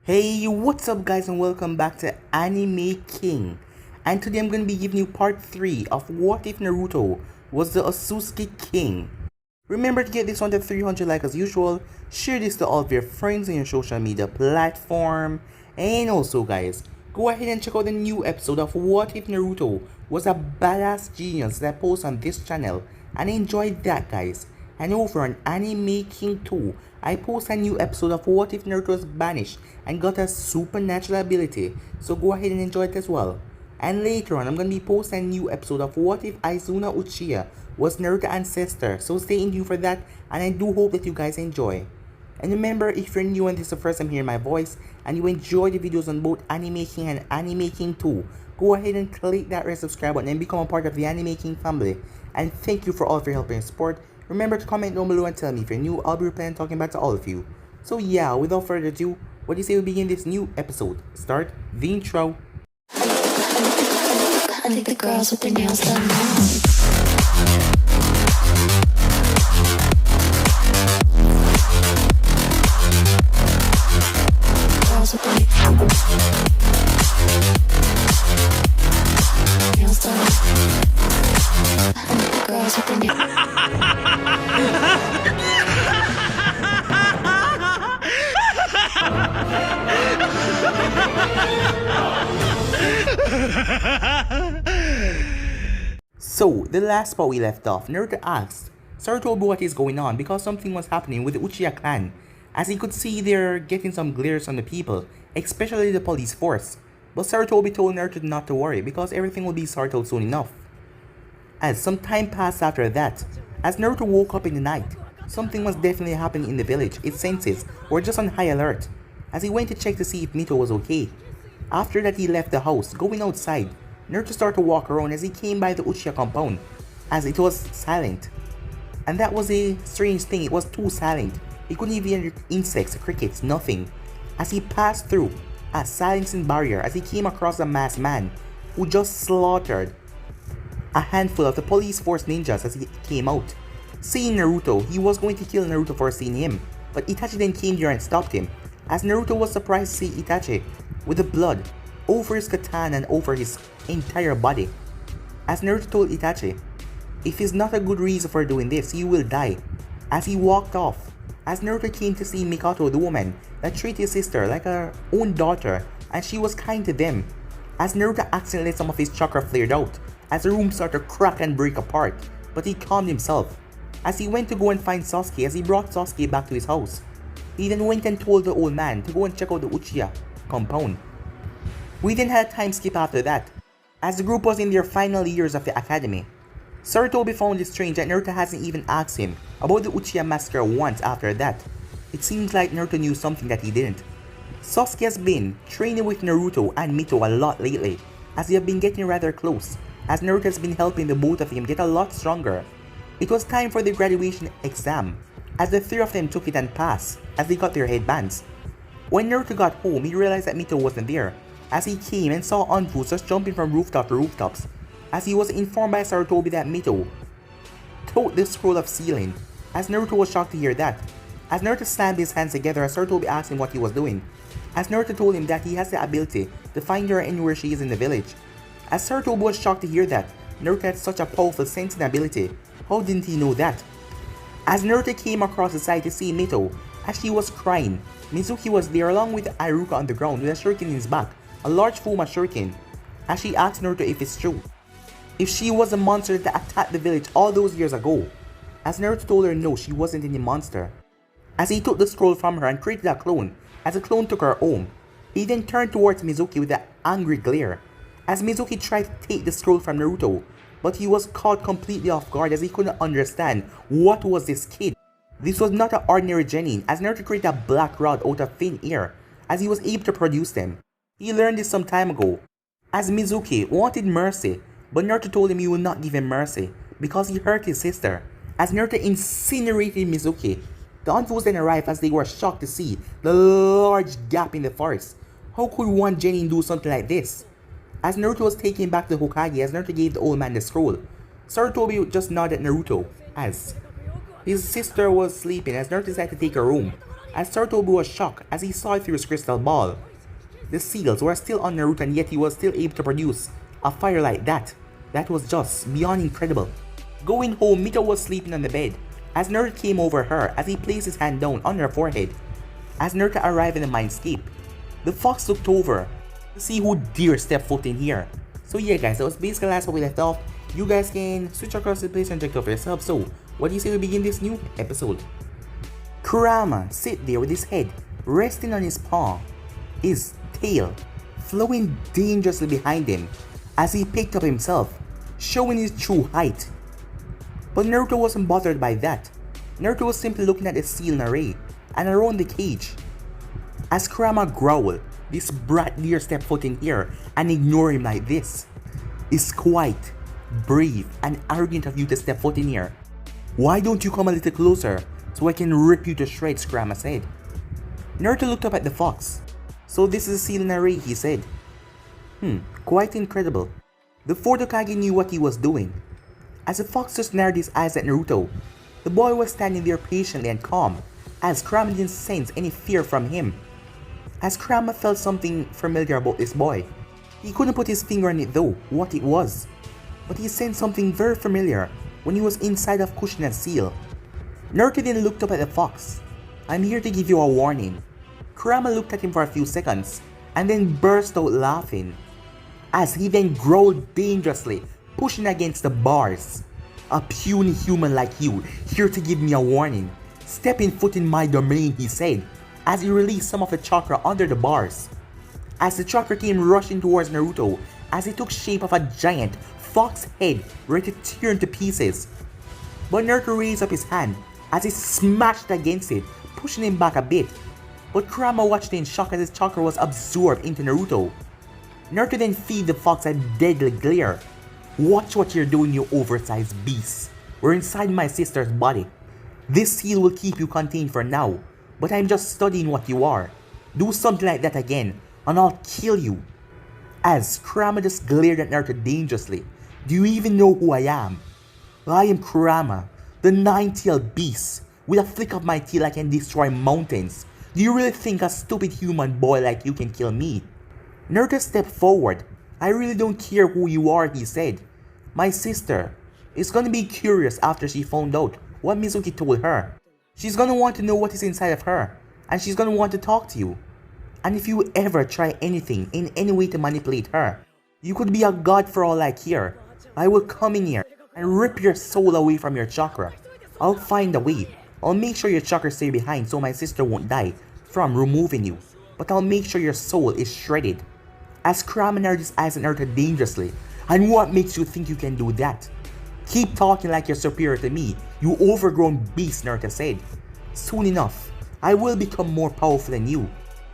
Hey, what's up guys and welcome back to Anime King. And today I'm going to be giving you part 3 of What If Naruto was the Otsutsuki King. Remember to get this one to 300 likes as usual, share this to all of your friends on your social media platform, and also guys, go ahead and check out the new episode of What If Naruto was a badass genius that I post on this channel, and enjoy that guys. And over on Anime King 2, I post a new episode of What If Naruto was banished and got a supernatural ability, so go ahead and enjoy it as well. And later on, I'm going to be posting a new episode of What If Izuna Uchiha was Naruto's ancestor, so stay tuned for that, and I do hope that you guys enjoy. And remember, if you're new and this is the first time hearing my voice, and you enjoy the videos on both Anime King and Anime King 2, go ahead and click that red subscribe button and become a part of the Anime King family. And thank you for all of your help and support. Remember to comment down below and tell me if you're new. I'll be replying and talking back to all of you. So yeah, without further ado, what do you say we begin this new episode? Start the intro. I think the girls with their nails done now. Girls with their nails done. I think the girls with their nails. So, the last spot we left off, Naruto asked Sarutobi what is going on because something was happening with the Uchiha clan, as he could see they're getting some glares on the people, especially the police force. But Sarutobi told Naruto not to worry because everything will be sorted out soon enough. As some time passed after that, as Naruto woke up in the night, something was definitely happening in the village. His senses were just on high alert, as he went to check to see if Mito was okay. After that he left the house, going outside. Naruto started to walk around as he came by the Uchiha compound, as it was silent. And that was a strange thing, it was too silent. He couldn't even hear insects, crickets, nothing. As he passed through a silencing barrier, as he came across a masked man who just slaughtered a handful of the police force ninjas as he came out. Seeing Naruto, he was going to kill Naruto for seeing him, but Itachi then came there and stopped him, as Naruto was surprised to see Itachi with the blood over his katana and over his entire body. As Naruto told Itachi, if it's not a good reason for doing this, you will die. As he walked off, as Naruto came to see Mikoto, the woman that treated his sister like her own daughter, and she was kind to them. As Naruto accidentally let some of his chakra flared out, as the room started to crack and break apart, but he calmed himself. As he went to go and find Sasuke, as he brought Sasuke back to his house. He then went and told the old man to go and check out the Uchiha compound. We then had a time skip after that, as the group was in their final years of the academy. Sarutobi found it strange that Naruto hasn't even asked him about the Uchiha massacre once after that. It seems like Naruto knew something that he didn't. Sasuke has been training with Naruto and Mito a lot lately, as they have been getting rather close, as Naruto has been helping the both of them get a lot stronger. It was time for the graduation exam, as the three of them took it and passed, as they got their headbands. When Naruto got home, he realized that Mito wasn't there, as he came and saw Anfu just jumping from rooftop to rooftops, as he was informed by Sarutobi that Mito took the scroll of sealing, as Naruto was shocked to hear that. As Naruto slammed his hands together as Sarutobi asked him what he was doing, as Naruto told him that he has the ability to find her anywhere she is in the village. As Sarutobi was shocked to hear that Naruto had such a powerful sensing ability. How didn't he know that? As Naruto came across the side to see Mito, as she was crying, Mizuki was there along with Iruka on the ground with a shuriken in his back, a large Fuma shuriken, as she asked Naruto if it's true, if she was a monster that attacked the village all those years ago. As Naruto told her no, she wasn't any monster. As he took the scroll from her and created a clone, as the clone took her home, he then turned towards Mizuki with an angry glare, as Mizuki tried to take the scroll from Naruto, but he was caught completely off guard as he couldn't understand what was this kid. This was not an ordinary genin, as Naruto created a black rod out of thin air, as he was able to produce them. He learned this some time ago, as Mizuki wanted mercy, but Naruto told him he would not give him mercy because he hurt his sister. As Naruto incinerated Mizuki, the Anfus then arrived as they were shocked to see the large gap in the forest. How could one genin do something like this? As Naruto was taken back to Hokage, as Naruto gave the old man the scroll, Sarutobi just nodded at Naruto as his sister was sleeping, as Naruto decided to take her home, as Sarutobi was shocked as he saw it through his crystal ball. The seals were still on Naruto and yet he was still able to produce a fire like that. That was just beyond incredible. Going home, Mito was sleeping on the bed as Naruto came over her as he placed his hand down on her forehead. As Naruto arrived in the mindscape, the fox looked over to see who dare step foot in here. So yeah guys, that was basically the last part we left off. You guys can switch across the place and check it out for yourself. So, what do you say we begin this new episode? Kurama sit there with his head resting on his paw, his tail flowing dangerously behind him as he picked up himself, showing his true height. But Naruto wasn't bothered by that. Naruto was simply looking at the seal in array and around the cage. As Kurama growled, this brat dare step foot in here and ignore him like this. It's quite brave and arrogant of you to step foot in here. Why don't you come a little closer so I can rip you to shreds, Kurama said. Naruto looked up at the fox. So this is a seal in array, he said. Quite incredible. The fourth Hokage knew what he was doing. As the fox just narrowed his eyes at Naruto, the boy was standing there patiently and calm, as Kurama didn't sense any fear from him. As Kurama felt something familiar about this boy. He couldn't put his finger on it though, what it was. But he sensed something very familiar when he was inside of Kushina's seal. Naruto then looked up at the fox. I'm here to give you a warning. Kurama looked at him for a few seconds, and then burst out laughing. As he then growled dangerously, pushing against the bars. A puny human like you, here to give me a warning. Stepping foot in my domain, he said, as he released some of the chakra under the bars. As the chakra came rushing towards Naruto, as it took shape of a giant fox head ready to tear into pieces. But Naruto raised up his hand as he smashed against it, pushing him back a bit. But Kurama watched in shock as his chakra was absorbed into Naruto. Naruto then feed the fox a deadly glare. Watch what you're doing, you oversized beast. We're inside my sister's body. This seal will keep you contained for now, but I'm just studying what you are. Do something like that again, and I'll kill you. As Kurama just glared at Naruto dangerously. Do you even know who I am? I am Kurama, the nine-tailed beast. With a flick of my tail I can destroy mountains. Do you really think a stupid human boy like you can kill me? Naruto stepped forward. I really don't care who you are, he said. My sister is gonna be curious after she found out what Mizuki told her. She's gonna want to know what is inside of her, and she's gonna want to talk to you. And if you ever try anything in any way to manipulate her, you could be a god for all I care. I will come in here and rip your soul away from your chakra. I'll find a way. I'll make sure your chakra stay behind so my sister won't die from removing you. But I'll make sure your soul is shredded. As Kurama narrowed his eyes at Naruto dangerously. And what makes you think you can do that? Keep talking like you're superior to me, you overgrown beast, Naruto said. Soon enough, I will become more powerful than you.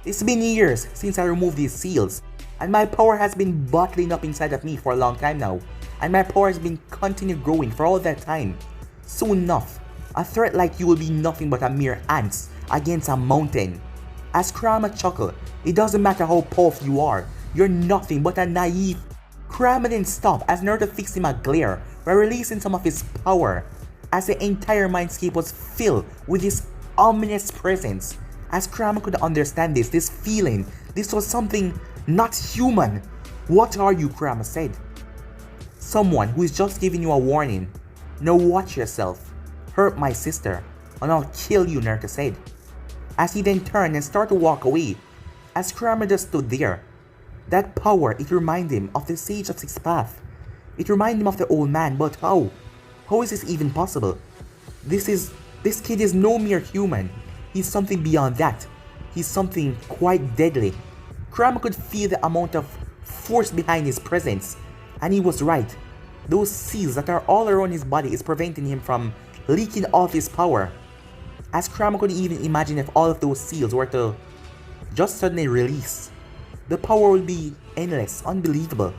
It's been years since I removed these seals, and my power has been bottling up inside of me for a long time now, and my power has been continued growing for all that time. Soon enough, a threat like you will be nothing but a mere ants against a mountain. As Kurama chuckled, it doesn't matter how powerful you are, you're nothing but a naive. Kurama didn't stop as Naruto fixed him a glare by releasing some of his power, as the entire mindscape was filled with his ominous presence. As Kurama could understand this feeling, this was something not human. What are you, Kurama said. Someone who is just giving you a warning. Now watch yourself. Hurt my sister, and I'll kill you, Naruto said. As he then turned and started to walk away, as Kurama just stood there. That power, it reminded him of the Sage of Six Paths. It reminded him of the old man, but how? How is this even possible? This kid is no mere human. He's something beyond that. He's something quite deadly. Kurama could feel the amount of force behind his presence, and he was right. Those seals that are all around his body is preventing him from leaking all of his power. As Kurama could even imagine if all of those seals were to just suddenly release. The power would be endless, unbelievable.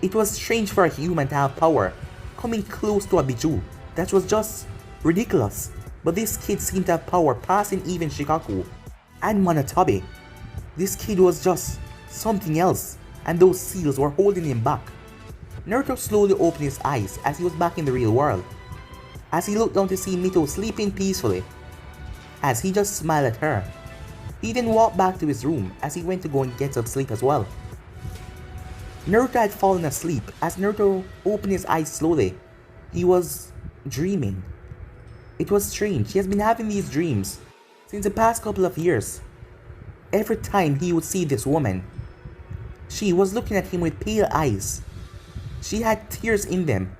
It was strange for a human to have power, coming close to a Biju. That was just ridiculous. But this kid seemed to have power passing even Shikaku and Manatabe. This kid was just something else, and those seals were holding him back. Naruto slowly opened his eyes as he was back in the real world. As he looked down to see Mito sleeping peacefully. as he just smiled at her. He then walked back to his room as he went to go and get some sleep as well. Naruto had fallen asleep as Naruto opened his eyes slowly. He was dreaming. It was strange. He has been having these dreams since the past couple of years. Every time he would see this woman, she was looking at him with pale eyes. She had tears in them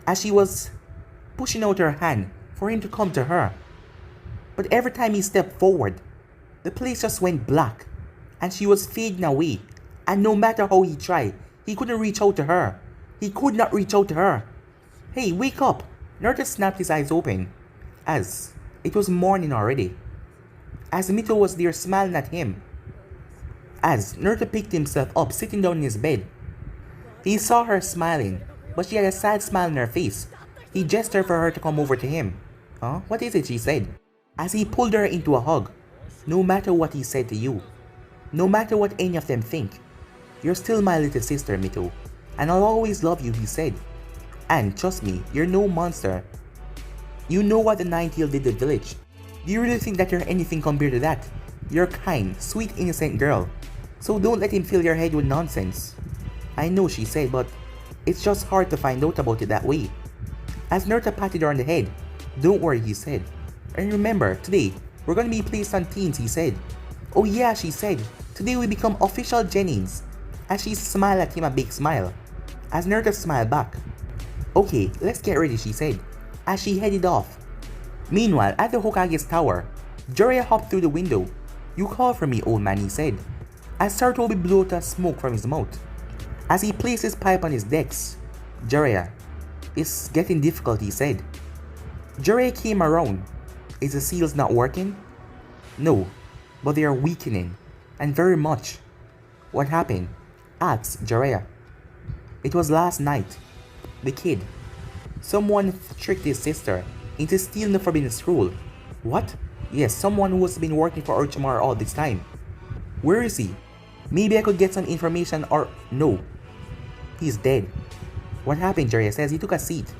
as she was pushing out her hand for him to come to her. But every time he stepped forward, the place just went black and she was fading away, and no matter how he tried, he couldn't reach out to her. He could not reach out to her. Hey, wake up! Naruto snapped his eyes open as it was morning already. As Mito was there smiling at him. As Naruto picked himself up sitting down in his bed, he saw her smiling, but she had a sad smile on her face. He gestured for her to come over to him. Huh? What is it? She said, as he pulled her into a hug. No matter what he said to you, no matter what any of them think, you're still my little sister, Mito, and I'll always love you, he said. And trust me, you're no monster. You know what the Nine-Tail did to the village. Do you really think that you're anything compared to that? You're a kind, sweet, innocent girl. So don't let him fill your head with nonsense. I know, she said, but it's just hard to find out about it that way. As Naruto patted her on the head, don't worry, he said. And remember, today, we're gonna be placed on teams, he said. Oh yeah, she said. Today we become official Genins. As she smiled at him a big smile. As Naruto smiled back. Okay, let's get ready, she said, as she headed off. Meanwhile, at the Hokage's tower, Jiraiya hopped through the window. You called for me, old man, he said, as Sarutobi blew out smoke from his mouth. As he placed his pipe on his decks, Jiraiya, it's getting difficult, he said. Jiraiya came around. Is the seals not working? No, but they are weakening, and very much. What happened? Asked Jiraiya. It was last night. The kid. Someone tricked his sister into stealing the forbidden scroll. What? Yes, someone who has been working for Orochimaru all this time. Where is he? Maybe I could get some information or... No. He's dead. What happened? Jiraiya says. He took a seat.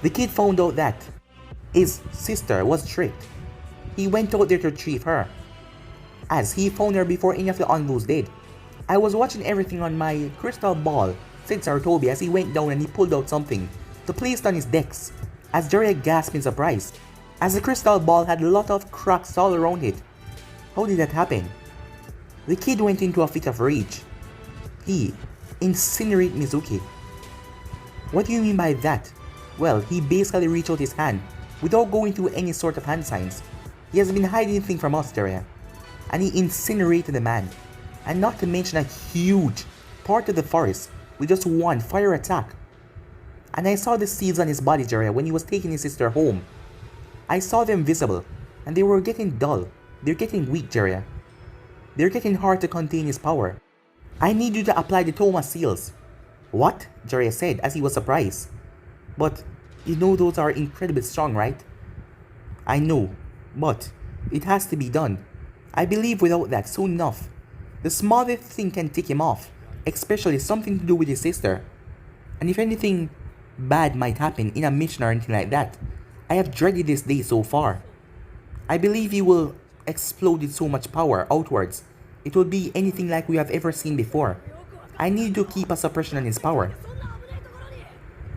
The kid found out that his sister was tricked. He went out there to retrieve her, as he found her before any of the Onlus did. I was watching everything on my crystal ball, said Sarutobi as he went down and he pulled out something to place on his decks, as Jiraiya gasped in surprise, as the crystal ball had a lot of cracks all around it. How did that happen? The kid went into a fit of rage. He incinerated Mizuki. What do you mean by that? Well, he basically reached out his hand without going through any sort of hand signs. He has been hiding things from us, Jiraiya, and he incinerated the man. And not to mention a huge part of the forest with just one fire attack. And I saw the seals on his body, Jiraiya, when he was taking his sister home. I saw them visible, and they were getting dull. They're getting weak, Jiraiya. They're getting hard to contain his power. I need you to apply the Toma seals. What? Jiraiya said as he was surprised. But you know those are incredibly strong, right? I know, but it has to be done. I believe without that, soon enough, the smallest thing can take him off, especially something to do with his sister. And if anything bad might happen in a mission or anything like that, I have dreaded this day so far. I believe he will explode with so much power outwards. It will be anything like we have ever seen before. I need to keep a suppression on his power.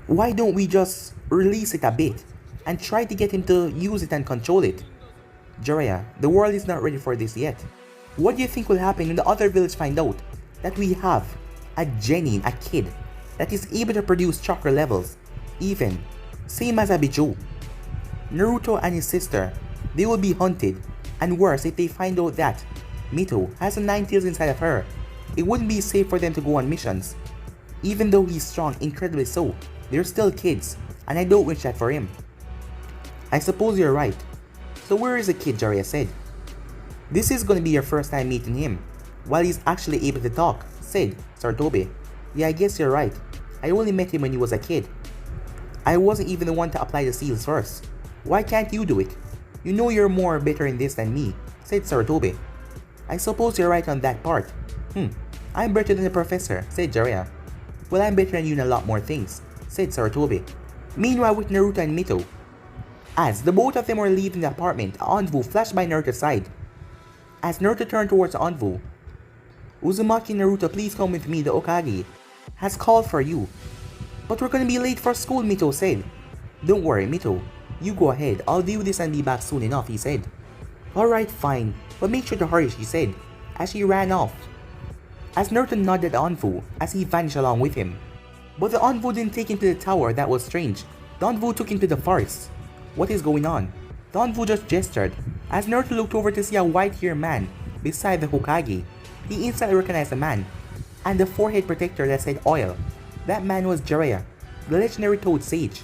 Why don't we just release it a bit and try to get him to use it and control it? Jiraiya, the world is not ready for this yet. What do you think will happen when the other village find out that we have a genin, a kid, that is able to produce chakra levels, even, same as a Bijou? Naruto and his sister, they will be hunted, and worse if they find out that Mito has a nine tails inside of her. It wouldn't be safe for them to go on missions. Even though he's strong, incredibly so, they're still kids, and I don't wish that for him. I suppose you're right. So where is the kid? Jiraiya said. This is gonna be your first time meeting him, while he's actually able to talk, said Sarutobi. Yeah, I guess you're right. I only met him when he was a kid. I wasn't even the one to apply the seals first. Why can't you do it? You know you're more better in this than me, said Sarutobi. I suppose you're right on that part. I'm better than the professor, said Jiraiya. Well, I'm better than you in a lot more things, said Sarutobi. Meanwhile, with Naruto and Mito, As the both of them were leaving the apartment, a envoy flashed by Naruto's side. As Naruto turned towards the envoy, "Uzumaki Naruto, please come with me, the Hokage has called for you." "But we're gonna be late for school," Mito said. "Don't worry, Mito. You go ahead. I'll do this and be back soon enough," he said. "Alright, fine. But make sure to hurry," she said, as she ran off. As Naruto nodded at the envoy as he vanished along with him. But the envoy didn't take him to the tower. That was strange. The envoy took him to the forest. What is going on? The envoy just gestured as Naruto looked over to see a white-haired man beside the Hokage. He instantly recognized the man and the forehead protector that said oil. That man was Jiraiya, the legendary Toad Sage.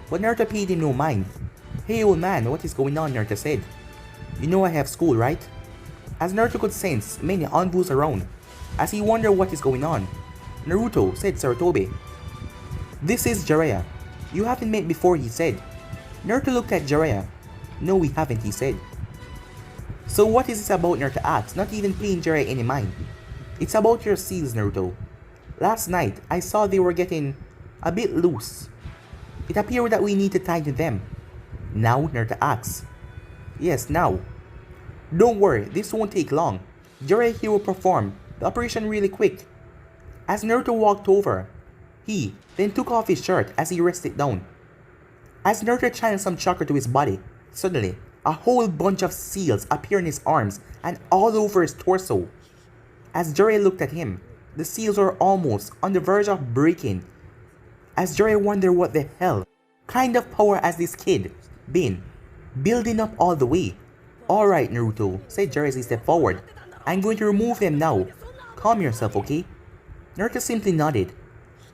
But Naruto paid him no mind. "Hey old man, what is going on?" Naruto said. "You know I have school, right?" As Naruto could sense many envoys around, as he wondered what is going on. "Naruto," said Sarutobi. "This is Jiraiya. You haven't met before," he said. Naruto looked at Jiraiya. "No, we haven't," he said. "So what is this about?" Naruto asked, not even paying Jiraiya any mind. "It's about your seals, Naruto. Last night, I saw they were getting a bit loose. It appeared that we need to tighten them." "Now?" Naruto asked. "Yes, now. Don't worry, this won't take long. Jiraiya here will perform the operation really quick." As Naruto walked over, he then took off his shirt as he rested down. As Naruto channeled some chakra to his body, suddenly, a whole bunch of seals appeared in his arms and all over his torso. As Jiraiya looked at him, the seals were almost on the verge of breaking. As Jiraiya wondered what the hell kind of power has this kid been building up all the way. "Alright, Naruto," said Jiraiya as he stepped forward. "I'm going to remove them now. Calm yourself, okay?" Naruto simply nodded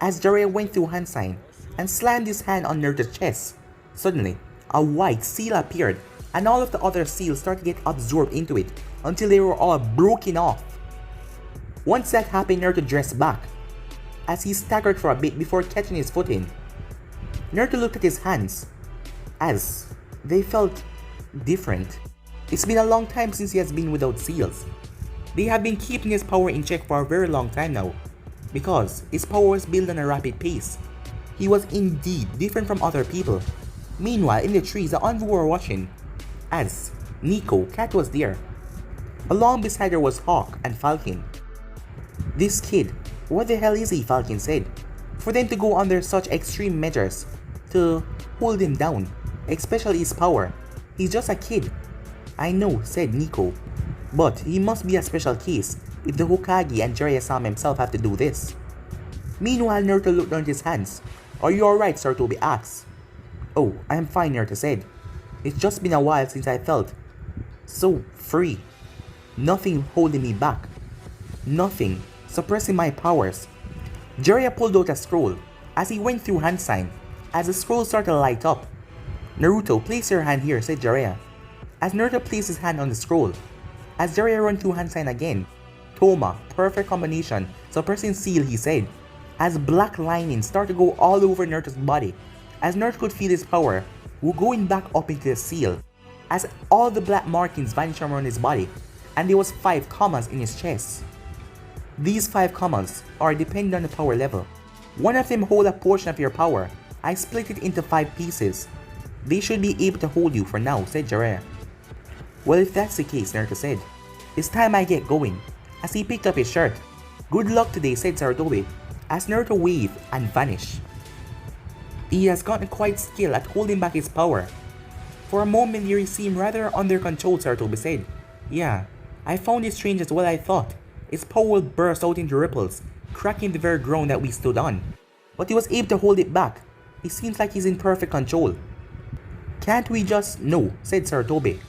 as Jiraiya went through hand sign and slammed his hand on Naruto's chest. Suddenly, a white seal appeared and all of the other seals started to get absorbed into it until they were all broken off. Once that happened, Naruto dressed back as he staggered for a bit before catching his footing. Naruto looked at his hands as they felt different. It's been a long time since he has been without seals. They have been keeping his power in check for a very long time now, because his power was built on a rapid pace. He was indeed different from other people. Meanwhile, in the trees, the envoy were watching as Nico, Cat, was there. Along beside her was Hawk and Falcon. "This kid, what the hell is he?" Falcon said. "For them to go under such extreme measures to hold him down, especially his power. He's just a kid." "I know," said Nico. "But he must be a special case if the Hokage and Jiraiya-sama himself have to do this." Meanwhile, Naruto looked down at his hands. "Are you alright?" Sarutobi asked. "Oh, I am fine," Naruto said. "It's just been a while since I felt so free. Nothing holding me back. Nothing suppressing my powers." Jiraiya pulled out a scroll as he went through hand sign. As the scroll started to light up, "Naruto, place your hand here," said Jiraiya. As Naruto placed his hand on the scroll, as Jiraiya ran through hand sign again, "Toma, perfect combination, suppressing seal," he said. As black lightning started to go all over Naruto's body, as Naruto could feel his power going back up into the seal, as all the black markings vanished around his body, and there was 5 commas in his chest. These 5 commas are dependent on the power level. One of them hold a portion of your power. I split it into 5 pieces. They should be able to hold you for now, said Jiraiya. "Well, if that's the case," Naruto said, "it's time I get going." As he picked up his shirt. "Good luck today," said Sarutobi, as Naruto waved and vanished. He has gotten quite skilled at holding back his power. For a moment there he seemed rather under control, Sarutobi said. "Yeah, I found it strange as well I thought. Its power will burst out into ripples, cracking the very ground that we stood on. But he was able to hold it back. It seems like he's in perfect control." "Can't we just..." "No," said Sarutobi.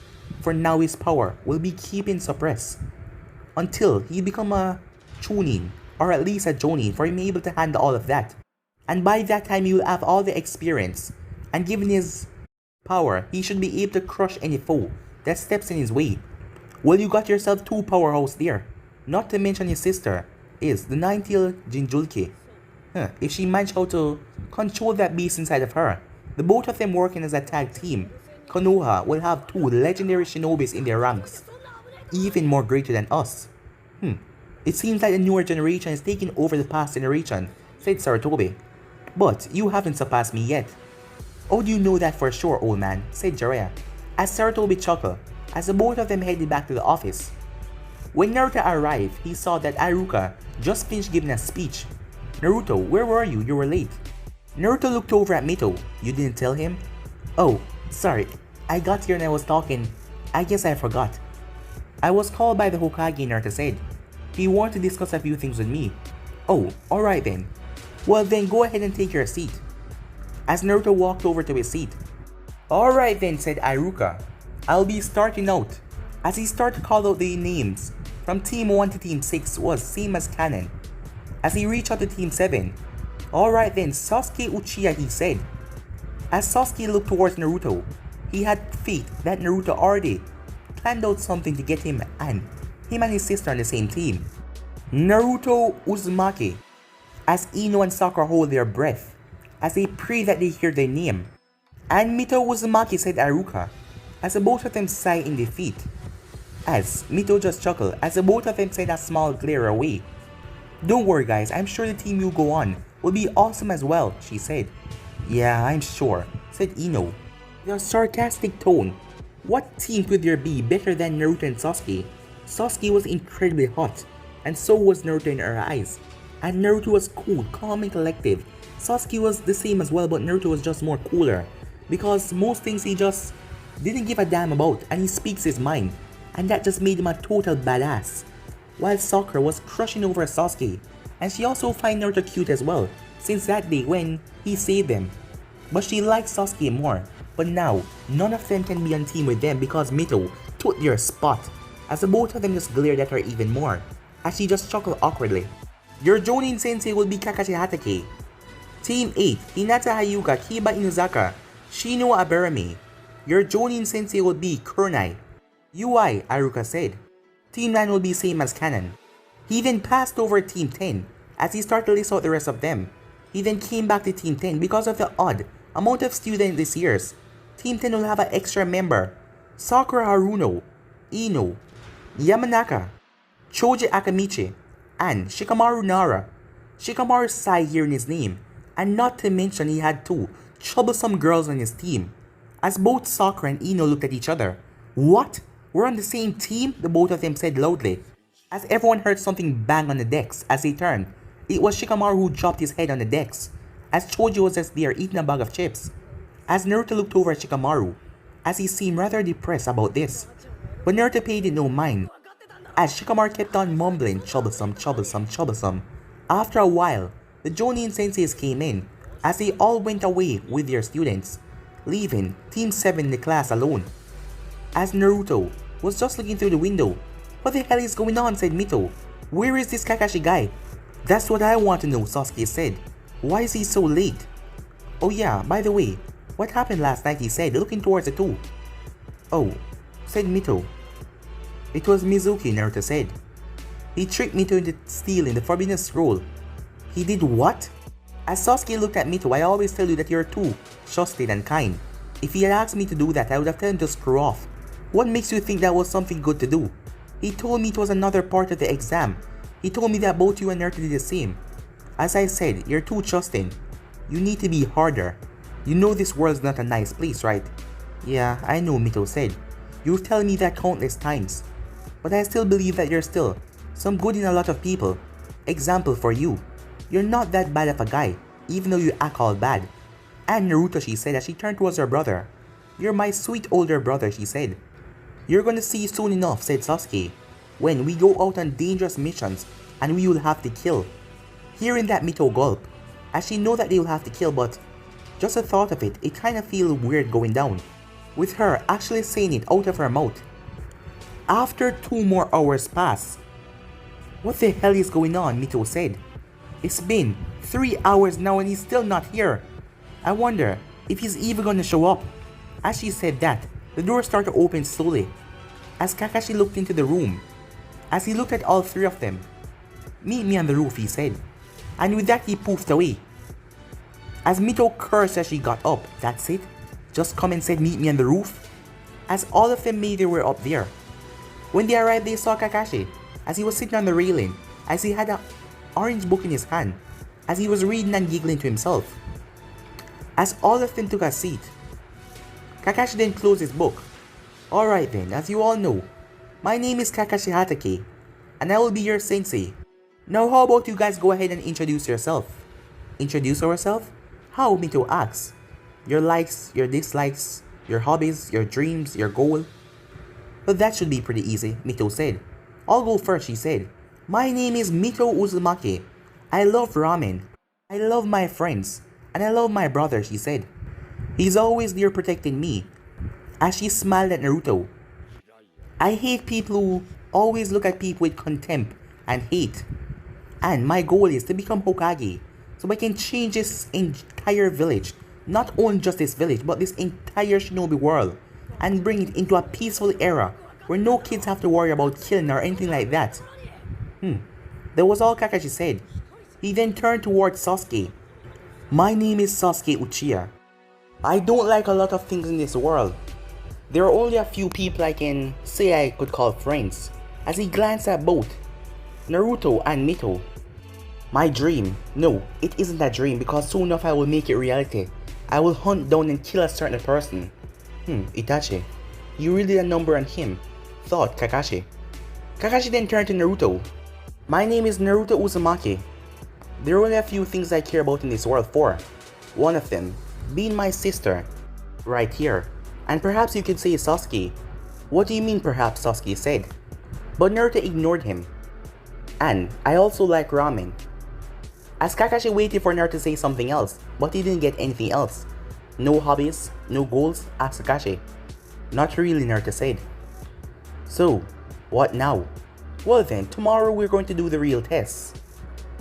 "For now his power will be keeping suppressed until he become a Chunin, or at least a Jonin, for him able to handle all of that. And by that time he will have all the experience, and given his power, he should be able to crush any foe that steps in his way. Well, you got yourself 2 powerhouse there. Not to mention his sister is the 9-tailed Jinjulki. If she managed how to control that beast inside of her, the both of them working as a tag team, Konoha will have 2 legendary shinobis in their ranks, even more greater than us. It seems like the newer generation is taking over the past generation," said Sarutobi. "But you haven't surpassed me yet." "Oh, do you know that for sure, old man?" said Jiraiya, as Sarutobi chuckled, as the both of them headed back to the office. When Naruto arrived, he saw that Iruka just finished giving a speech. "Naruto, where were you? You were late." Naruto looked over at Mito. "You didn't tell him?" "Oh, sorry. I got here and I was talking. I guess I forgot." "I was called by the Hokage," Naruto said. "He wanted to discuss a few things with me." "Oh, alright then. Well then, go ahead and take your seat." As Naruto walked over to his seat. "Alright then," said Iruka. "I'll be starting out." As he started to call out the names from Team 1 to Team 6 was same as canon. As he reached out to Team 7. "Alright then, Sasuke Uchiha," he said. As Sasuke looked towards Naruto, he had faith that Naruto already planned out something to get him and his sister on the same team. Naruto Uzumaki. As Ino and Sakura hold their breath, as they pray that they hear their name. And Mito Uzumaki, said Iruka, as the both of them sigh in defeat. As Mito just chuckled as the both of them sent a small glare away. "Don't worry guys, I'm sure the team you go on will be awesome as well," she said. "Yeah, I'm sure," said Ino, with a sarcastic tone. What team could there be better than Naruto and Sasuke? Sasuke was incredibly hot, and so was Naruto in her eyes. And Naruto was cool, calm and collective. Sasuke was the same as well, but Naruto was just more cooler. Because most things he just didn't give a damn about, and he speaks his mind. And that just made him a total badass. While Sakura was crushing over Sasuke, and she also found Naruto cute as well, since that day when he saved them. But she liked Sasuke more. But now, none of them can be on team with them because Mito took their spot, as the both of them just glared at her even more, as she just chuckled awkwardly. "Your Jonin sensei will be Kakashi Hatake. Team 8, Hinata Hyuga, Kiba Inuzaka, Shino Aberami. Your Jonin sensei will be Kurnai." "UI," Iruka said. "Team 9 will be same as canon." He then passed over Team 10, as he started to list out the rest of them. He then came back to Team 10 because of the odd amount of students this year's. Team 10 will have an extra member: Sakura Haruno, Ino, Yamanaka, Choji Akamichi, and Shikamaru Nara. Shikamaru sighed hearing his name, and not to mention he had two troublesome girls on his team. As both Sakura and Ino looked at each other. "What? We're on the same team?" the both of them said loudly. As everyone heard something bang on the decks as they turned, it was Shikamaru who dropped his head on the decks, as Choji was just there eating a bag of chips. As Naruto looked over at Shikamaru, as he seemed rather depressed about this, but Naruto paid it no mind, as Shikamaru kept on mumbling, "Troublesome, troublesome, troublesome." After a while, the Jonin senseis came in, as they all went away with their students, leaving Team 7 in the class alone. As Naruto was just looking through the window. "What the hell is going on?" said Mito. "Where is this Kakashi guy?" "That's what I want to know," Sasuke said. "Why is he so late?" "Oh yeah, by the way, what happened last night?" he said, looking towards the two. "Oh," said Mito. "It was Mizuki," Naruto said. "He tricked Mito into stealing the Forbidden Scroll." "He did what?" As Sasuke looked at Mito, "I always tell you that you're too trusted and kind. If he had asked me to do that, I would have told him to screw off. What makes you think that was something good to do? He told me it was another part of the exam. He told me that both you and Naruto did the same. As I said, you're too trusting. You need to be harder. You know this world's not a nice place, right?" "Yeah, I know," Mito said. "You've told me that countless times. But I still believe that you're still some good in a lot of people. Example for you. You're not that bad of a guy, even though you act all bad." "And Naruto," she said as she turned towards her brother. "You're my sweet older brother," she said. "You're gonna see soon enough," said Sasuke, "when we go out on dangerous missions and we will have to kill." Hearing that, Mito gulped, as she know that they will have to kill, but just the thought of it, it kinda feel weird going down, with her actually saying it out of her mouth. After 2 more hours pass. "What the hell is going on?" Mito said. "It's been 3 hours now and he's still not here. I wonder if he's even gonna show up." As she said that, the door started to open slowly, as Kakashi looked into the room. As he looked at all 3 of them. "Meet me on the roof," he said. And with that he poofed away. As Mito cursed as she got up. "That's it? Just come and said meet me on the roof?" As all of them made their way up there. When they arrived, they saw Kakashi, as he was sitting on the railing, as he had an orange book in his hand, as he was reading and giggling to himself. As all of them took a seat, Kakashi then closed his book. Alright then, as you all know, my name is Kakashi Hatake, and I will be your sensei. Now how about you guys go ahead and introduce yourself? Introduce ourselves? How, Mito asks. Your likes, your dislikes, your hobbies, your dreams, your goal. But that should be pretty easy, Mito said. I'll go first, she said. My name is Mito Uzumaki. I love ramen. I love my friends. And I love my brother, she said. He's always there protecting me. As she smiled at Naruto. I hate people who always look at people with contempt and hate. And my goal is to become Hokage, so I can change this entire village. Not only just this village, but this entire shinobi world. And bring it into a peaceful era, where no kids have to worry about killing or anything like that. That was all Kakashi said. He then turned towards Sasuke. My name is Sasuke Uchiha. I don't like a lot of things in this world. There are only a few people I can say I could call friends. As he glanced at both Naruto and Mito. My dream, no, it isn't a dream because soon enough I will make it reality. I will hunt down and kill a certain person. Itachi, you really did a number on him, thought Kakashi. Kakashi then turned to Naruto. My name is Naruto Uzumaki. There are only a few things I care about in this world for. One of them being my sister, right here. And perhaps you could say Sasuke. What do you mean perhaps, Sasuke said. But Naruto ignored him. And I also like ramen. As Kakashi waited for Naruto to say something else, but he didn't get anything else. No hobbies, no goals, asked Kakashi. Not really, Naruto said. So, what now? Well then, tomorrow we're going to do the real tests.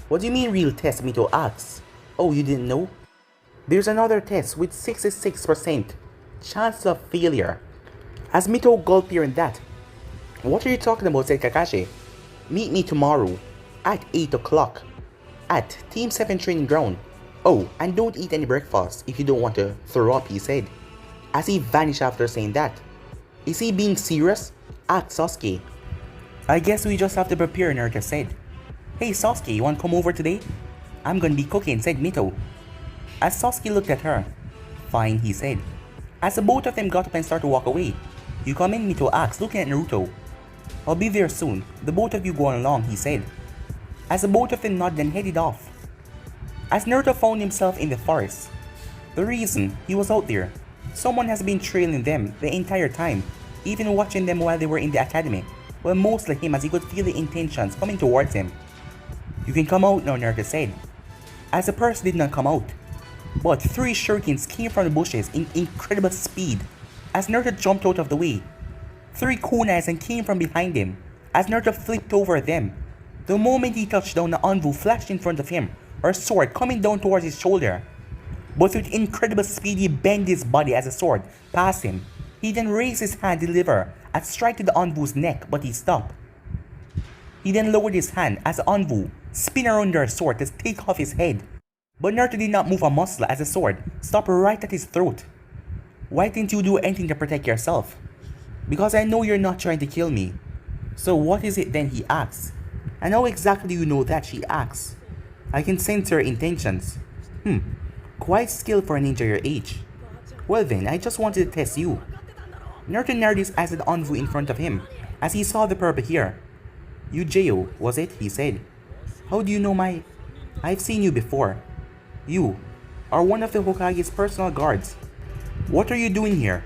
What do you mean real test, Mito asks. Oh, you didn't know? There's another test with 66% chance of failure. As Mito gulped hearing that. What are you talking about, said Kakashi. Meet me tomorrow at 8 o'clock at Team 7 training ground. Oh, and don't eat any breakfast if you don't want to throw up, he said. As he vanished after saying that. Is he being serious? Asked Sasuke. I guess we just have to prepare, Naruto said. Hey Sasuke, you want to come over today? I'm gonna be cooking, said Mito. As Sasuke looked at her. Fine, he said. As the both of them got up and started to walk away. You come in, Mito asked, looking at Naruto. I'll be there soon. The both of you go along, he said. As the both of them nodded and headed off. As Naruto found himself in the forest. The reason he was out there, someone has been trailing them the entire time, even watching them while they were in the academy. Well, mostly him, as he could feel the intentions coming towards him. You can come out now, Naruto said. As the person did not come out. But 3 shurikens came from the bushes in incredible speed. As Naruto jumped out of the way. 3 kunais and came from behind him. As Naruto flipped over them. The moment he touched down, the anvu flashed in front of him, her sword coming down towards his shoulder. But with incredible speed he bent his body as the sword passed him. He then raised his hand to deliver a strike to the anvu's neck, but he stopped. He then lowered his hand as the anvu spun around their sword to take off his head. But Naruto did not move a muscle as the sword stopped right at his throat. Why didn't you do anything to protect yourself? Because I know you're not trying to kill me. So what is it then, he asks. And how exactly do you know that, she asks. I can sense her intentions. Quite skilled for a ninja your age. Well then, I just wanted to test you. Naruto narrowed his eyes at the anvu in front of him, as he saw the purple hair. You Jeo, was it? He said. How do you know my... I've seen you before. You are one of the Hokage's personal guards. What are you doing here?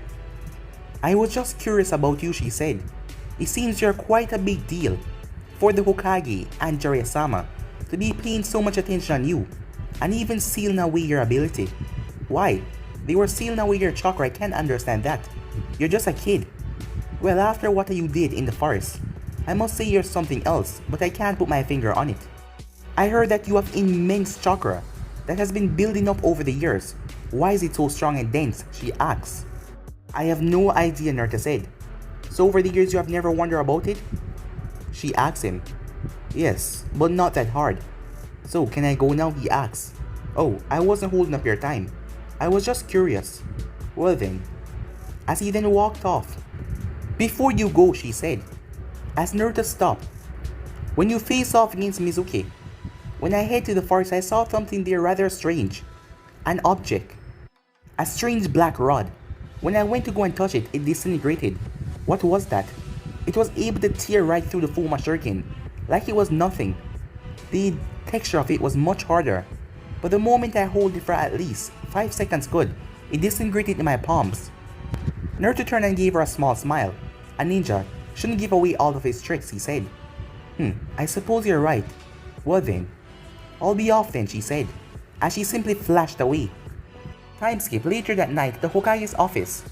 I was just curious about you, she said. It seems you're quite a big deal for the Hokage and Jiraiya-sama to be paying so much attention on you, and even sealing away your ability. Why? They were sealing away your chakra, I can't understand that. You're just a kid. Well, after what you did in the forest, I must say you're something else, but I can't put my finger on it. I heard that you have immense chakra that has been building up over the years. Why is it so strong and dense? She asks. I have no idea, Naruto said. So over the years you have never wondered about it? She asks him. Yes, but not that hard. So can I go now? He asks. Oh, I wasn't holding up your time. I was just curious. Well then. As he then walked off. Before you go, she said. As Naruto stopped. When you face off against Mizuki. When I head to the forest, I saw something there rather strange. An object. A strange black rod. When I went to go and touch it, it disintegrated. What was that? It was able to tear right through the Fuma shuriken, like it was nothing. The texture of it was much harder, but the moment I hold it for at least 5 seconds good, it disintegrated in my palms. Naruto turned and gave her a small smile. A ninja shouldn't give away all of his tricks, he said. I suppose you're right. Well then, I'll be off then, she said, as she simply flashed away. Time skip later that night at the Hokage's office.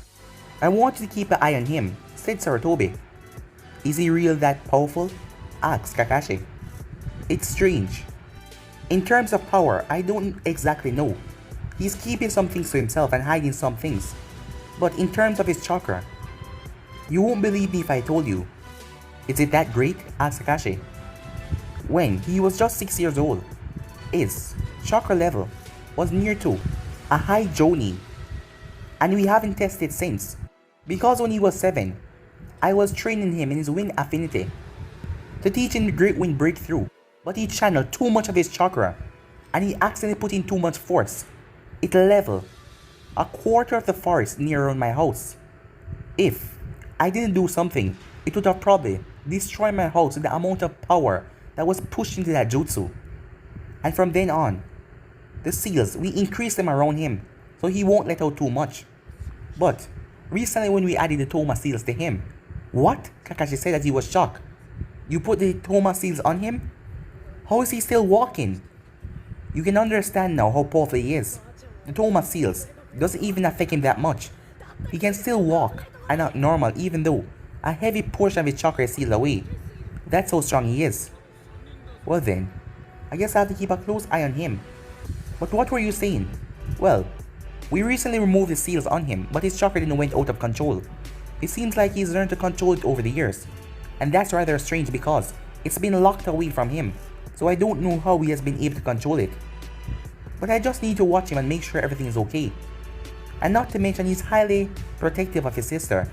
I want you to keep an eye on him, said Sarutobi. Is he real that powerful? Asked Kakashi. It's strange. In terms of power, I don't exactly know. He's keeping some things to himself and hiding some things. But in terms of his chakra, you won't believe me if I told you. Is it that great? Asked Kakashi. When he was just 6 years old, his chakra level was near to a high Jonin, and we haven't tested since, because when he was 7, I was training him in his wind affinity to teach him the great wind breakthrough, but he channeled too much of his chakra, and he accidentally put in too much force. It leveled a quarter of the forest near around my house. If I didn't do something, it would have probably destroyed my house with the amount of power that was pushed into that jutsu. And from then on, the seals, we increased them around him so he won't let out too much. But recently when we added the Toma seals to him, what? Kakashi said as he was shocked. You put the Toma seals on him? How is he still walking? You can understand now how powerful he is. The Toma seals doesn't even affect him that much. He can still walk and act normal even though a heavy portion of his chakra is sealed away. That's how strong he is. Well then, I guess I have to keep a close eye on him. But what were you saying? Well, we recently removed the seals on him, but his chakra didn't went out of control. It seems like he's learned to control it over the years. And that's rather strange because it's been locked away from him, so I don't know how he has been able to control it. But I just need to watch him and make sure everything is okay. And not to mention he's highly protective of his sister.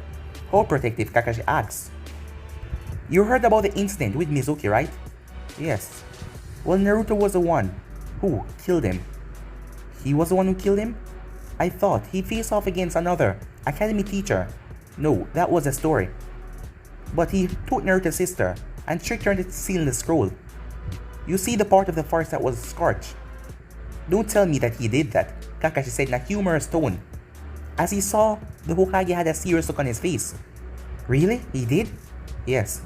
How protective? Kakashi asks. You heard about the incident with Mizuki, right? Yes. Well, Naruto was the one who killed him. He was the one who killed him? I thought he faced off against another academy teacher. No, that was a story. But he took Naruto's sister and tricked her into sealing the scroll. You see the part of the forest that was scorched? Don't tell me that he did that, Kakashi said in a humorous tone, as he saw the Hokage had a serious look on his face. Really? He did? Yes.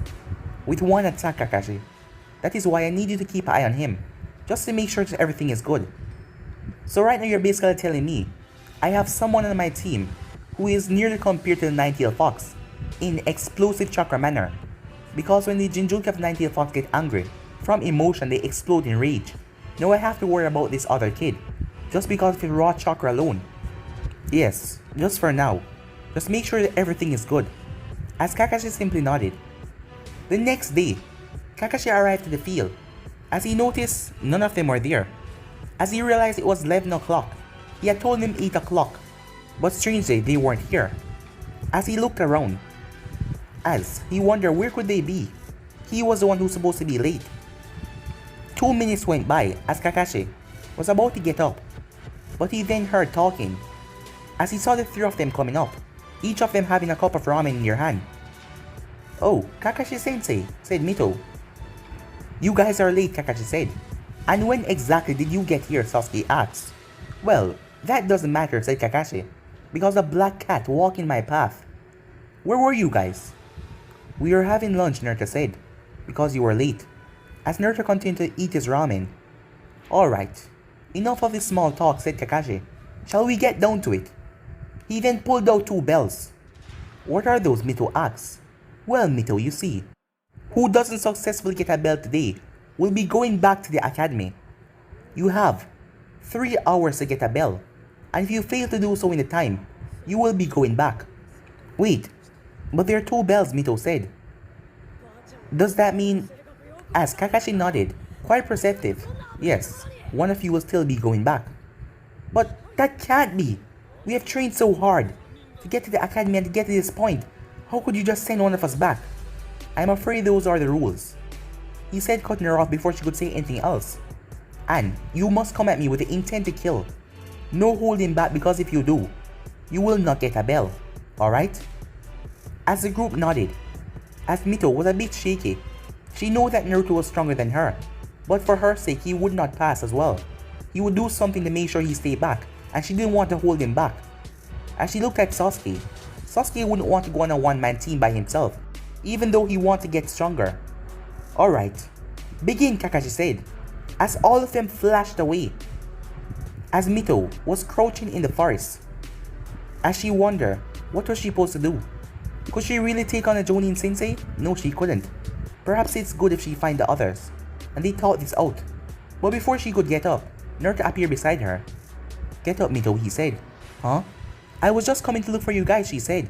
With one attack, Kakashi. That is why I need you to keep an eye on him, just to make sure that everything is good. So right now you're basically telling me I have someone on my team who is nearly compared to the Nine-Tailed Fox in explosive chakra manner, because when the Jinchuriki of Nine-Tailed Fox get angry, from emotion they explode in rage. Now I have to worry about this other kid, just because of his raw chakra alone. Yes, just for now. Just make sure that everything is good. As Kakashi simply nodded. The next day, Kakashi arrived to the field. As he noticed, none of them were there. As he realized it was 11 o'clock, he had told them 8 o'clock, but strangely they weren't here. As he looked around, as he wondered where could they be, he was the one who's supposed to be late. 2 minutes went by as Kakashi was about to get up, but he then heard talking. As he saw the 3 of them coming up, each of them having a cup of ramen in their hand. Oh, Kakashi-sensei, said Mito. You guys are late, Kakashi said. And when exactly did you get here, Sasuke asked. Well, that doesn't matter, said Kakashi, because a black cat walked in my path. Where were you guys? We were having lunch, Naruto said, because you were late. As Naruto continued to eat his ramen. Alright, enough of this small talk, said Kakashi. Shall we get down to it? He then pulled out 2 bells. What are those? Mito asked. Well, Mito, you see, who doesn't successfully get a bell today will be going back to the academy. You have 3 hours to get a bell, and if you fail to do so in the time, you will be going back. Wait, but there are 2 bells, Mito said. Does that mean... As Kakashi nodded, quite perceptive. Yes, one of you will still be going back. But that can't be. We have trained so hard to get to the academy and to get to this point. How could you just send one of us back? I'm afraid those are the rules, he said, cutting her off before she could say anything else. And you must come at me with the intent to kill. No holding back, because if you do, you will not get a bell, alright? As the group nodded, as Mito was a bit shaky. She knew that Naruto was stronger than her, but for her sake he would not pass as well. He would do something to make sure he stayed back, and she didn't want to hold him back. As she looked at Sasuke, Sasuke wouldn't want to go on a one-man team by himself, even though he wanted to get stronger. Alright, begin, Kakashi said, as all of them flashed away. As Mito was crouching in the forest, as she wondered what was she supposed to do. Could she really take on a Jonin sensei? No, she couldn't. Perhaps it's good if she find the others, and they thought this out. But before she could get up, Naruto appeared beside her. Get up, Mito, he said. Huh? I was just coming to look for you guys, she said,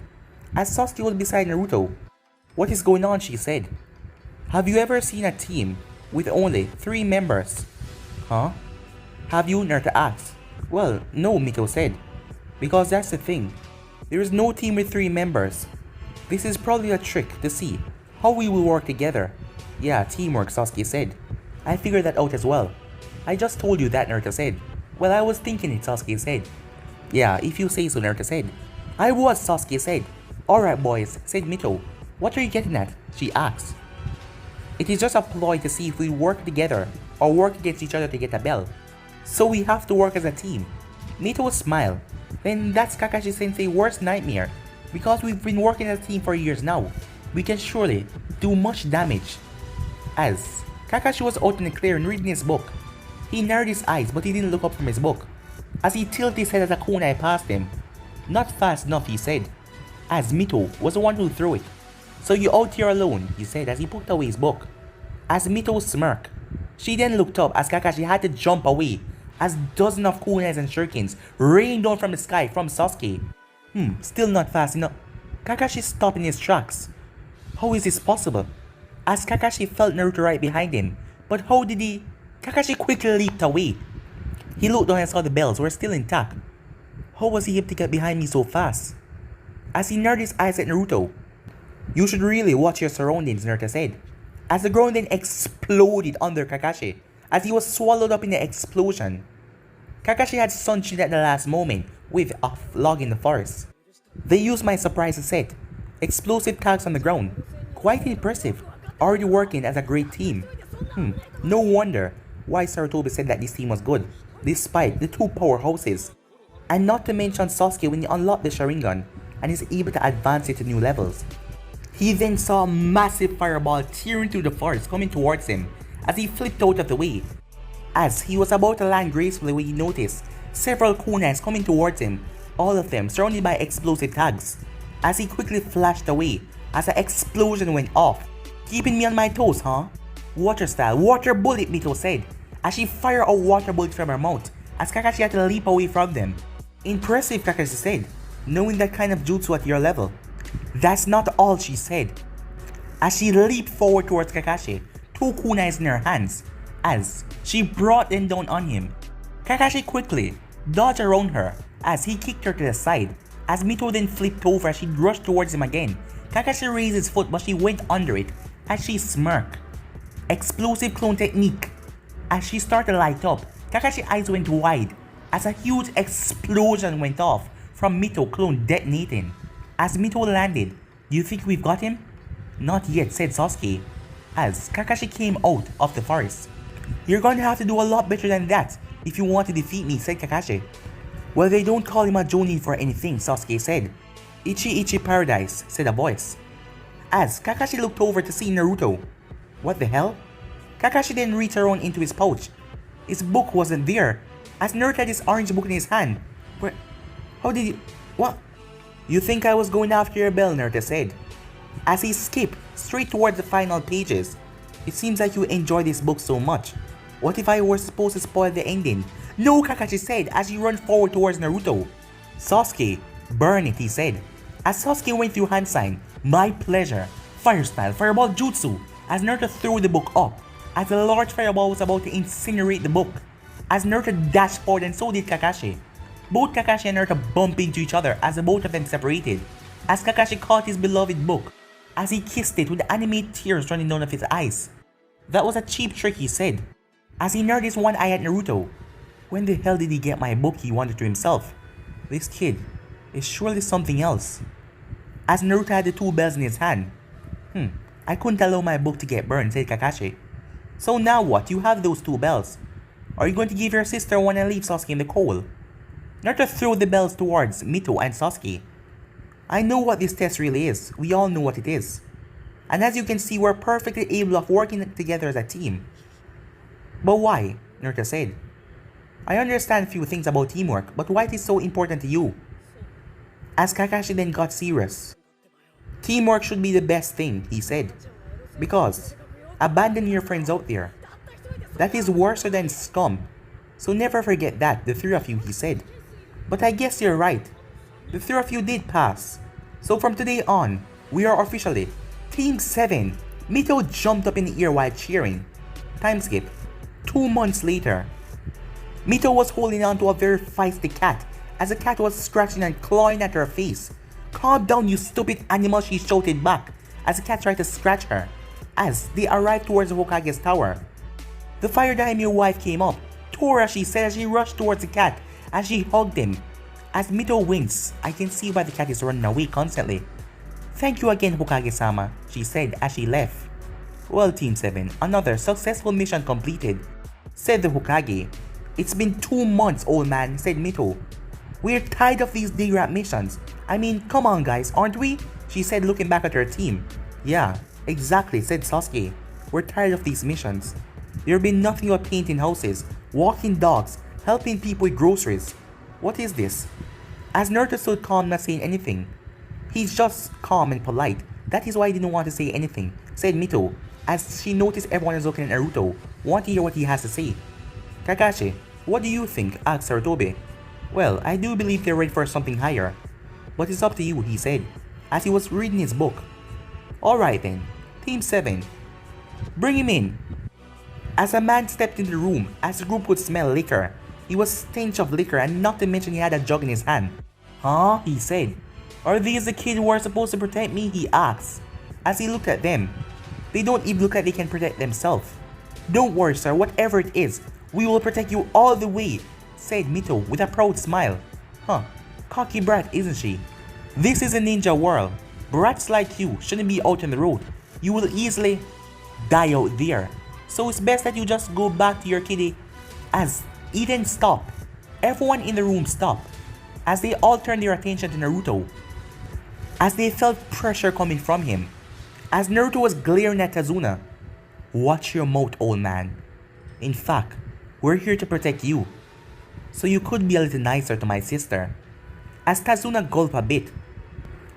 as Sasuke was beside Naruto. What is going on, she said. Have you ever seen a team with only 3 members? Huh? Have you, Naruto asked. Well, no, Mito said. Because that's the thing. There is no team with 3 members. This is probably a trick to see how we will work together. Yeah, teamwork, Sasuke said. I figured that out as well. I just told you that, Naruto said. Well, I was thinking it, Sasuke said. Yeah, if you say so, Naruto said. I was, Sasuke said. Alright boys, said Mito. What are you getting at? She asked. It is just a ploy to see if we work together or work against each other to get a bell. So we have to work as a team. Mito smiled. Then that's Kakashi Sensei's worst nightmare. Because we've been working as a team for years now, we can surely do much damage. As Kakashi was out in the clear and reading his book, he narrowed his eyes but he didn't look up from his book. As he tilted his head as a kunai passed him. Not fast enough, he said, as Mito was the one who threw it. So you out here alone, he said as he put away his book. As Mito smirked, she then looked up as Kakashi had to jump away as dozens of kunais and shurikens rained down from the sky from Sasuke. Still not fast enough. Kakashi stopped in his tracks. How is this possible? As Kakashi felt Naruto right behind him. But how did he? Kakashi quickly leaped away. He looked down and saw the bells were still intact. How was he able to get behind me so fast? As he narrowed his eyes at Naruto. You should really watch your surroundings, Naruto said. As the ground then exploded under Kakashi, as he was swallowed up in the explosion. Kakashi had sunshine at the last moment with a log in the forest. They used my surprise set. Explosive tags on the ground. Quite impressive. Already working as a great team. No wonder why Sarutobi said that this team was good, despite the 2 powerhouses. And not to mention Sasuke when he unlocked the Sharingan and is able to advance it to new levels. He then saw a massive fireball tearing through the forest coming towards him as he flipped out of the way. As he was about to land gracefully when he noticed several kunais coming towards him, all of them surrounded by explosive tags. As he quickly flashed away as an explosion went off. Keeping me on my toes, huh? Water style, water bullet, Mito said, as she fired a water bullet from her mouth as Kakashi had to leap away from them. Impressive, Kakashi said, knowing that kind of jutsu at your level. That's not all, she said, as she leaped forward towards Kakashi, 2 kunais in her hands, as she brought them down on him. Kakashi quickly dodged around her as he kicked her to the side, as Mito then flipped over as she rushed towards him again. Kakashi raised his foot but she went under it as she smirked. Explosive clone technique. As she started to light up, Kakashi's eyes went wide as a huge explosion went off from Mito clone detonating. As Mito landed, do you think we've got him? Not yet, said Sasuke, as Kakashi came out of the forest. You're going to have to do a lot better than that if you want to defeat me, said Kakashi. Well, they don't call him a Jonin for anything, Sasuke said. Ichi Ichi Paradise, said a voice. As Kakashi looked over to see Naruto. What the hell? Kakashi then reached around into his pouch. His book wasn't there, as Naruto had his orange book in his hand. Where? How did you? What? You think I was going after your bell, Naruto said, as he skipped straight towards the final pages. It seems like you enjoy this book so much. What if I were supposed to spoil the ending? No, Kakashi said as he ran forward towards Naruto. Sasuke, burn it, he said, as Sasuke went through hand sign. My pleasure. Fire style, fireball jutsu, as Naruto threw the book up, as the large fireball was about to incinerate the book. As Naruto dashed forward and so did Kakashi. Both Kakashi and Naruto bumped into each other as the both of them separated, as Kakashi caught his beloved book, as he kissed it with animated tears running down of his eyes. That was a cheap trick, he said, as he narrowed his one eye at Naruto. When the hell did he get my book, he wondered to himself. This kid is surely something else. As Naruto had the two bells in his hand. I couldn't allow my book to get burned, said Kakashi. So now what? You have those two bells. Are you going to give your sister one and leave Sasuke in the cold? Naruto threw the bells towards Mito and Sasuke. I know what this test really is. We all know what it is. And as you can see, we're perfectly able of working together as a team. But why? Naruto said. I understand a few things about teamwork, but why it is so important to you? As Kakashi then got serious. Teamwork should be the best thing, he said. Because abandon your friends out there. That is worse than scum. So never forget that, the three of you, he said. But I guess you're right. The three of you did pass. So from today on, we are officially Team 7. Mito jumped up in the air while cheering. Time skip. 2 months later. Mito was holding on to a very feisty cat as the cat was scratching and clawing at her face. Calm down, you stupid animal, she shouted back as the cat tried to scratch her. As they arrived towards the Hokage's tower, the fire daimyo wife came up. Tora, she said as she rushed towards the cat as she hugged him. As Mito winks, I can see why the cat is running away constantly. Thank you again, Hokage-sama, she said as she left. Well, Team 7, another successful mission completed, said the Hokage. It's been 2 months, old man, said Mito. We're tired of these day-rap missions. I mean, come on guys, aren't we? She said looking back at her team. Yeah, exactly, said Sasuke. We're tired of these missions. There've been nothing but painting houses, walking dogs, helping people with groceries. What is this? As Naruto stood calm, not saying anything. He's just calm and polite. That is why I didn't want to say anything, said Mito, as she noticed everyone is looking at Naruto, wanting to hear what he has to say. Kakashi, what do you think? Asked Sarutobi. Well, I do believe they're ready for something higher. But it's up to you, he said, as he was reading his book. Alright then, Team 7. Bring him in. As a man stepped into the room, as the group could smell liquor. He was stench of liquor, and not to mention he had a jug in his hand. Huh? He said. Are these the kids who are supposed to protect me? He asked. As he looked at them. They don't even look like they can protect themselves. Don't worry, sir, whatever it is, we will protect you all the way, said Mito with a proud smile. Huh, cocky brat, isn't she? This is a ninja world. Brats like you shouldn't be out on the road. You will easily die out there. So it's best that you just go back to your kitty. As Eden stopped, everyone in the room stopped, as they all turned their attention to Naruto, as they felt pressure coming from him, as Naruto was glaring at Tazuna. Watch your mouth, old man. In fact, we're here to protect you, so you could be a little nicer to my sister. As Tazuna gulped a bit,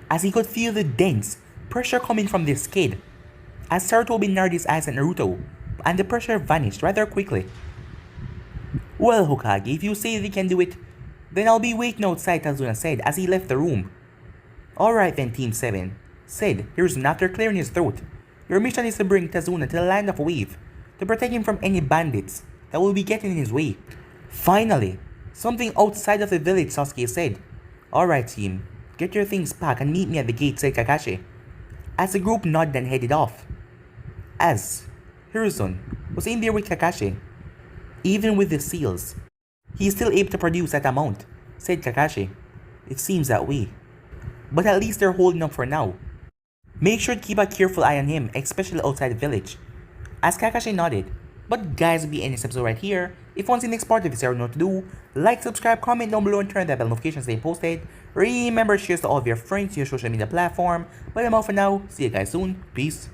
as he could feel the dense pressure coming from this kid, as Sarutobi narrowed his eyes at Naruto, and the pressure vanished rather quickly. Well, Hokage, if you say they can do it, then I'll be waiting outside, Tazuna said as he left the room. Alright then, Team 7, said Hiruzen after clearing his throat. Your mission is to bring Tazuna to the land of Wave, to protect him from any bandits that will be getting in his way. Finally, something outside of the village, Sasuke said. Alright team, get your things packed and meet me at the gate, said Kakashi, as the group nodded and headed off. As Hiruzen was in there with Kakashi, even with the seals, he is still able to produce that amount, said Kakashi. It seems that way. But at least they're holding up for now. Make sure to keep a careful eye on him, especially outside the village. As Kakashi nodded. But guys, will be ending this episode right here. If you want to see the next part of this, you know what to do. Like, subscribe, comment down below, and turn that bell notifications to stay posted. Remember to share to all of your friends to your social media platform. But I'm out for now. See you guys soon. Peace.